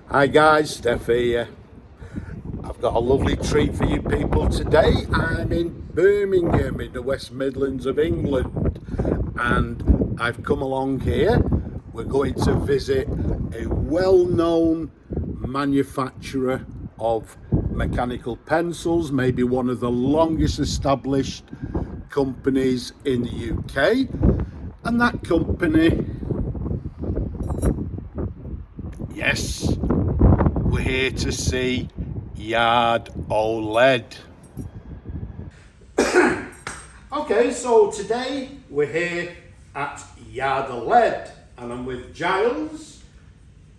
Hi guys, Steph here. I've got a lovely treat for you people today. I'm in Birmingham in the West Midlands of England and I've come along here. We're going to visit a well-known manufacturer of mechanical pencils, maybe one of the longest established companies in the UK, and that company, yes, we're here to see Yard OLED. Okay, so today we're here at Yard OLED and I'm with Giles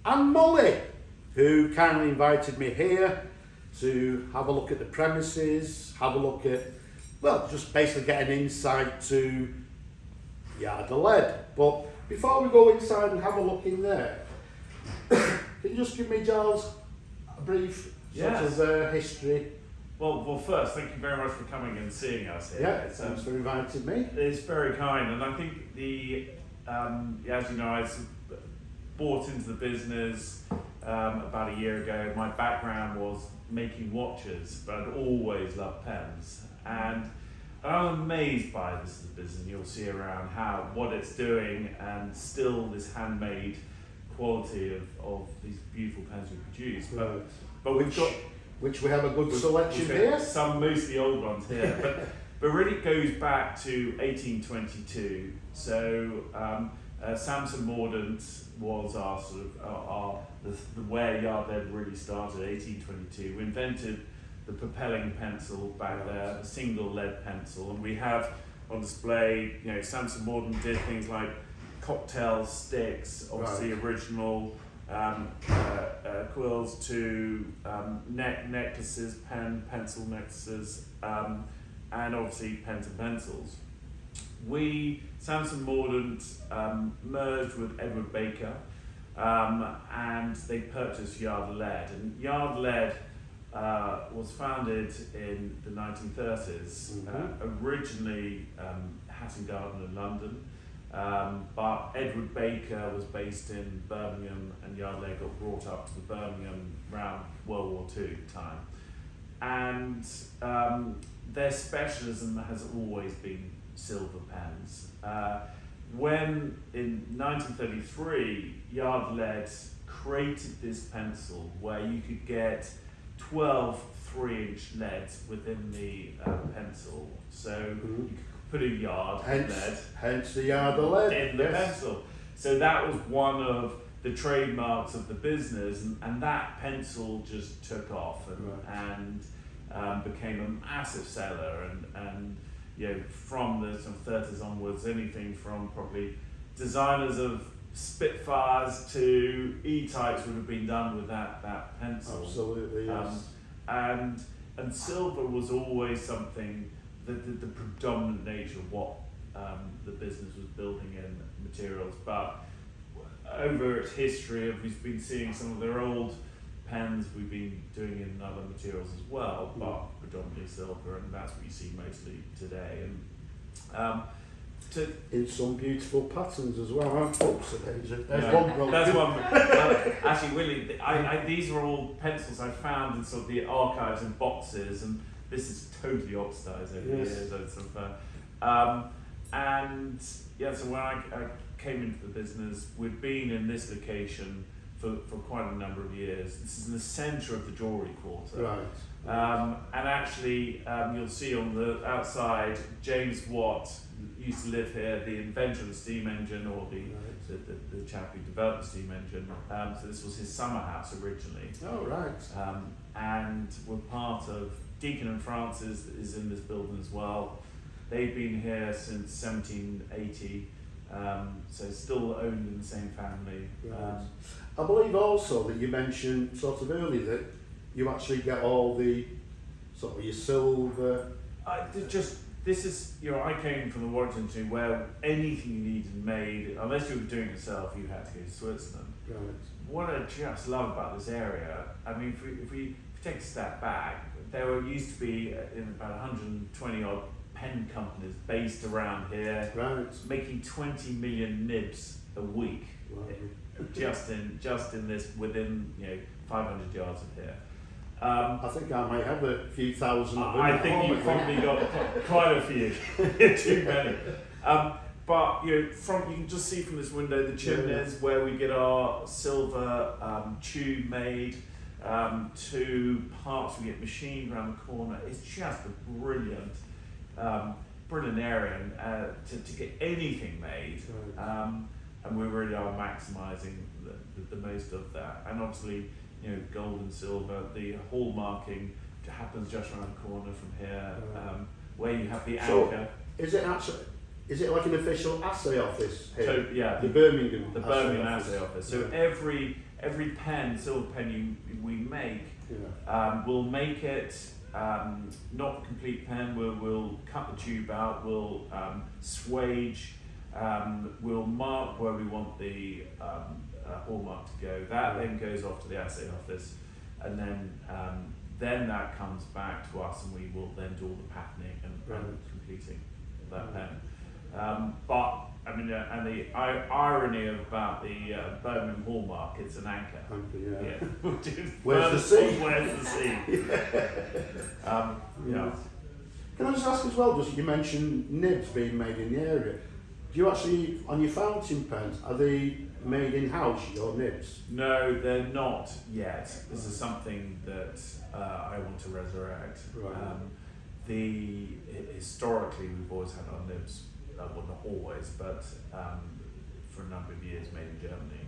and Molly, who kindly invited me here to have a look at the premises, have a look at, well, just basically get an insight to Yard OLED. But before we go inside and have a look in there, can you just give me, Giles, a brief sort of history? Well, first, thank you very much for coming and seeing us here. Yeah, thanks for inviting me. It's very kind, and I think as you know, I bought into the business about a year ago. My background was making watches, but I'd always loved pens, and I'm amazed by this as a business. You'll see around what it's doing, and still this handmade quality of these beautiful pens we produce. But we've got. Which we have a good selection here. Some mostly old ones here, but really it goes back to 1822. So Samson Mordaunt was our sort of the where Yard OLED really started. 1822. We invented the propelling pencil back there, the single lead pencil, and we have on display. You know, Samson Mordaunt did things like cocktail sticks, obviously original. Quills to necklaces, pencil necklaces, and obviously pens and pencils. Samson Mordaunt merged with Edward Baker, and they purchased Yard OLED. And Yard OLED was founded in the 1930s, originally Hatton Garden in London. But Edward Baker was based in Birmingham, and Yard OLED got brought up to the Birmingham around World War II time. And their specialism has always been silver pens. When in 1933, Yard OLED created this pencil where you could get 12 3-inch leads within the pencil. So you could put a yard Hence the Yard OLED in the pencil. So that was one of the trademarks of the business, and that pencil just took off and became a massive seller. And you know, from the sort of 30s onwards, anything from probably designers of Spitfires to E-types would have been done with that pencil. Absolutely, yes. And silver was always something. The predominant nature of what the business was building in materials, but over its history, we've been seeing some of their old pens we've been doing in other materials as well, but predominantly silver, and that's what you see mostly today. And in some beautiful patterns as well. Oops, there's one broken. That's one. Actually, Willie, these are all pencils I found in sort of the archives and boxes, and this is totally oxidized over the years. And yeah, so when I came into the business, we'd been in this location for quite a number of years. This is in the centre of the jewellery quarter. Right. And actually, you'll see on the outside, James Watt used to live here, the inventor of the steam engine, or the chap who developed the steam engine. So this was his summer house originally. Oh, right. And we're part of Deacon and Francis is in this building as well. They've been here since 1780, so still owned in the same family. Right. I believe also that you mentioned sort of earlier that you actually get all the sort of your silver. This is, you know, I came from the watch industry where anything you needed made, unless you were doing it yourself, you had to go to Switzerland. Right. What I just love about this area, I mean, if we take a step back, there used to be about 120 odd pen companies based around here, making 20 million nibs a week. Wow. Just in this, within, you know, 500 yards of here. I think I may have a few thousand of them. I think you've probably got quite a few, too many. But you can just see from this window the chimneys where we get our silver tube made. 2 parts we get machined around the corner. It's just a brilliant area to get anything made. And we really are maximising the most of that. And obviously, gold and silver, the hallmarking happens just around the corner from here, where you have the anchor. So, is it like an official assay office here? So, yeah, the Birmingham assay office. So every silver pen we make, we'll make it not a complete pen. We'll cut the tube out. We'll swage. We'll mark where we want the hallmark to go. That then goes off to the assay office, and then that comes back to us, and we will then do all the patterning and completing that pen. But I mean, and the irony about the Birmingham hallmark, it's an anchor. Where's the sea? Where's the sea? Can I just ask as well? You mentioned nibs being made in the area. Do you actually, on your fountain pens, are they made in house, your nibs? No, they're not yet. This is something that I want to resurrect. Historically, we've always had our nibs. Well, not always, but for a number of years made in Germany.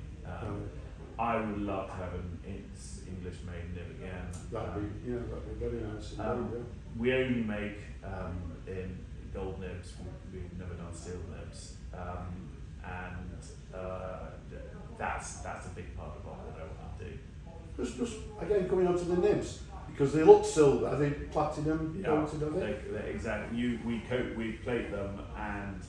I would love to have an English-made nib again. That'd be very nice. We only make in gold nibs. We've never done steel nibs, and that's a big part of what I want to do. Just again coming on to the nibs. Because they look silver, are they platinum coated, are they? Exactly. We plate them, and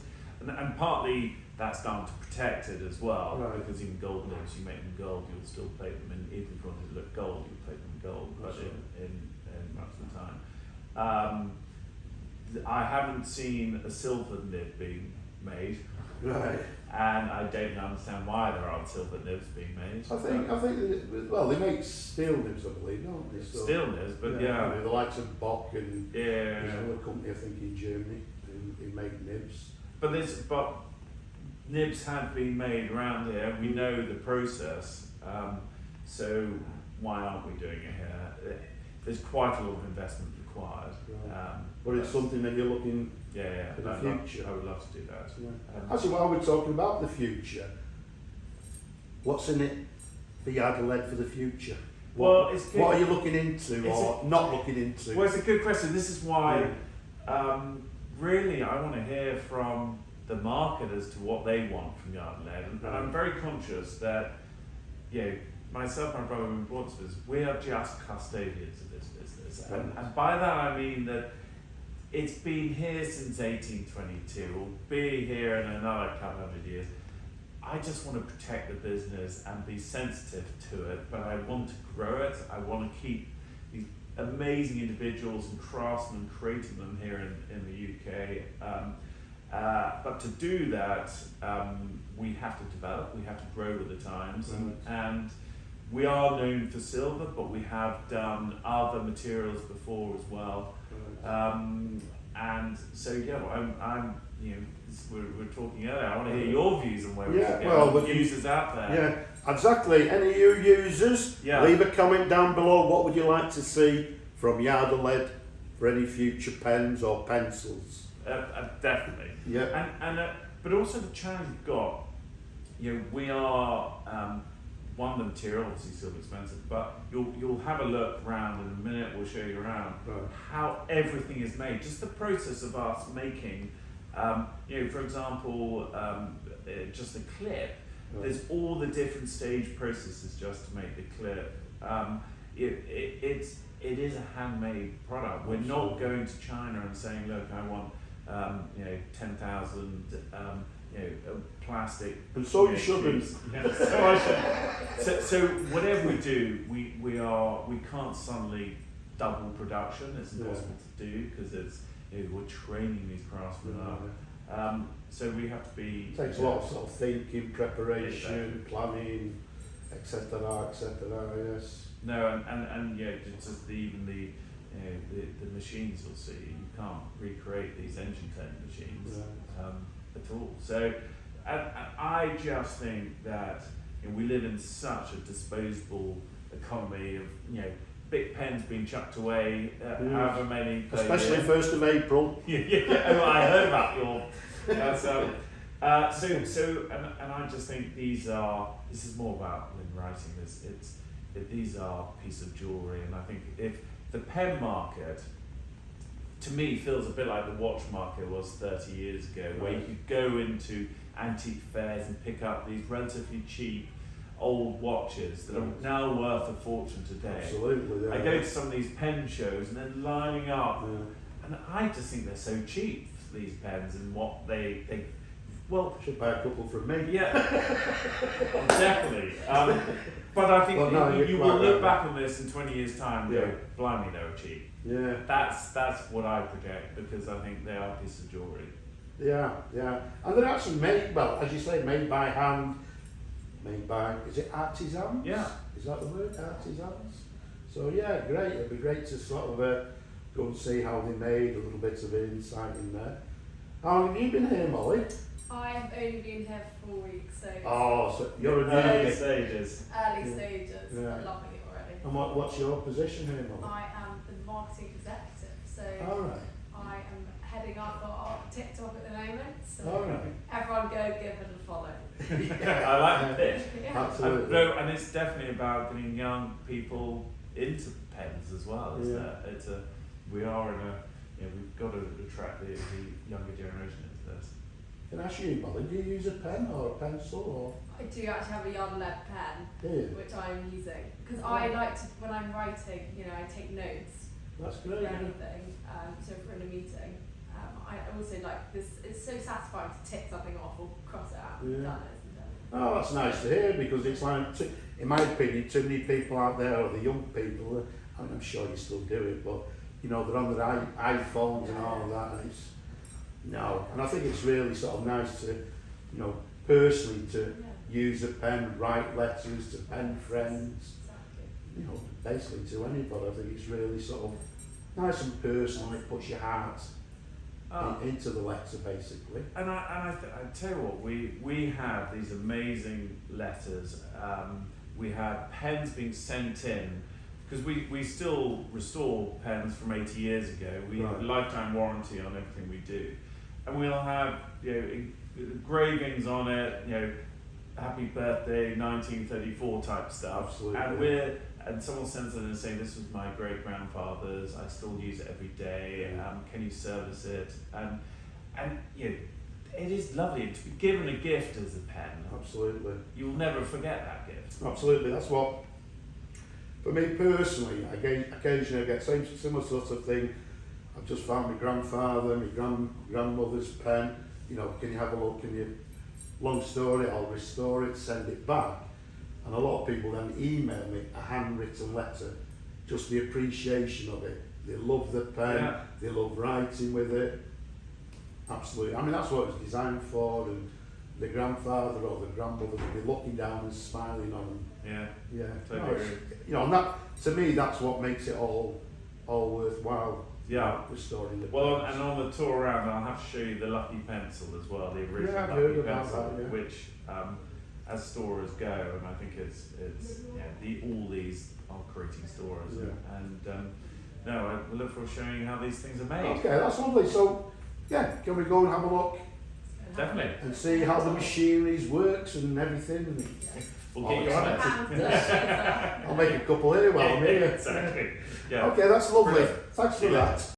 partly that's done to protect it as well. Right. Because even gold nibs, you make them gold, you'll still plate them, and even if you want it to look gold, you plate them gold. But in much of the time, I haven't seen a silver nib being made. Right. And I don't understand why there aren't silver nibs being made. I think they make steel nibs, I believe, don't they? So, steel nibs, but the likes of Bock and another company, I think, in Germany, who make nibs. But nibs have been made around here. We know the process, so why aren't we doing it here? There's quite a lot of investment required. Right. But it's something that you're looking for the future. I would love to do that. Actually, while we're talking about the future, what's in it for Yard Lead for the future? What are you looking into not looking into? Well, it's a good question. This is why really I want to hear from the market as to what they want from Yard Lead. And I'm very conscious that myself and my brother in bought this business, we are just custodians of this business. And by that I mean that it's been here since 1822, will be here in another couple of years. I just want to protect the business and be sensitive to it, but I want to grow it. I want to keep these amazing individuals and craftsmen creating them here in the UK. But to do that, we have to develop, we have to grow with the times. And we are known for silver, but we have done other materials before as well. And so we're talking earlier. I want to hear your views on where we should get users out there. Yeah, exactly. Any of you users, leave a comment down below. What would you like to see from Yard Lead for any future pens or pencils? Definitely. Yeah. But also the challenge we've got. We are. One, the material obviously still expensive, but you'll have a look around in a minute. We'll show you around how everything is made. Just the process of us making, for example, just the clip. There's all the different stage processes just to make the clip. It is a handmade product. We're not going to China and saying, look, I want 10,000. Plastic. And so you shouldn't. So whatever we do, we can't suddenly double production. It's impossible to do because we're training these craftsmen up. So we have to be. It takes a lot of sort of thinking, preparation, planning, etc., etc. Yes. No, and yeah, just even the the machines you'll see, you can't recreate these engine turning machines at all. So, and I just think that we live in such a disposable economy of big pens being chucked away, however many per especially year. 1st of April. Oh, I heard about your. And I just think this is more about when writing this. These are pieces of jewellery, and I think if the pen market, to me, feels a bit like the watch market was 30 years ago, where you could go into antique fairs and pick up these relatively cheap old watches that are now worth a fortune today. Absolutely. Yeah. I go to some of these pen shows and they're lining up, and I just think they're so cheap, these pens, and what they well, should buy a couple from me. yeah, definitely. But I think you will look back on this in 20 years' time and go, blimey, they were cheap. Yeah. That's what I project, because I think they are pieces of jewellery. Yeah, and they're actually made, well, as you say, made by hand, made by, is it artisans? Yeah. Is that the word, artisans? So yeah, great. It'd be great to sort of go and see how they made, a little bit of insight in there. How long have you been here, Molly? I have only been here for 4 weeks, so Oh, so you're a Early newbie. stages. early stages. Yeah. I'm loving it already. And what's your position here, Molly? I am the marketing executive, so Alright, I am heading up our TikTok at the moment. So alright. everyone go give it a follow. I like the pitch. Yeah. Absolutely. No, and it's definitely about getting young people into pens as well. We are in a, we've got to attract the younger generation into this. Can I ask you, Molly, do you use a pen or a pencil I do actually have a yard lead pen, or do you? which I'm using because I like to, when I'm writing, I take notes That's for great. Yeah. anything. So for in a meeting, I also like this. It's so satisfying to tick something off or cross it out. Yeah. Done it, isn't it? Oh, that's nice to hear, because it's like, in my opinion, too many people out there, or the young people, and I'm sure you still do it, but they're on their iPhones and all of that, and it's and I think it's really sort of nice to, personally to use a pen, write letters to pen friends, Exactly. basically to anybody. I think it's really sort of nice and personal. It puts your heart into the letter, basically. And I tell you what, we have these amazing letters. We have pens being sent in, because we still restore pens from 80 years ago. We have a lifetime warranty on everything we do, and we'll have engravings on it, happy birthday 1934 type stuff. Absolutely. And someone sends it in and saying, this was my great grandfather's, I still use it every day, can you service it? And it is lovely to be given a gift as a pen. Absolutely. You'll never forget that gift. Absolutely. That's what, for me personally, occasionally I get similar sort of thing. I've just found my grandfather, my grandmother's pen. Can you have a look? Long story, I'll restore it, send it back. And a lot of people then email me a handwritten letter, just the appreciation of it. They love the pen, they love writing with it. Absolutely. I mean, that's what it was designed for, and the grandfather or the grandmother would be looking down and smiling on them. Yeah. Totally agree. And that, to me, that's what makes it all worthwhile. Yeah. Restoring the Well, pens. and on the tour around, I'll have to show you the Lucky Pencil as well, the original I've Lucky heard about Pencil, that, yeah. which, as storers go, and I think it's all these are creating storers, I look forward to showing you how these things are made. Okay, that's lovely. So, can we go and have a look Definitely. and see how the machinery works and everything? We'll get you on it. I'll make a couple here while I'm here. Exactly. Yeah. Okay, that's lovely. Brilliant. Thanks for that.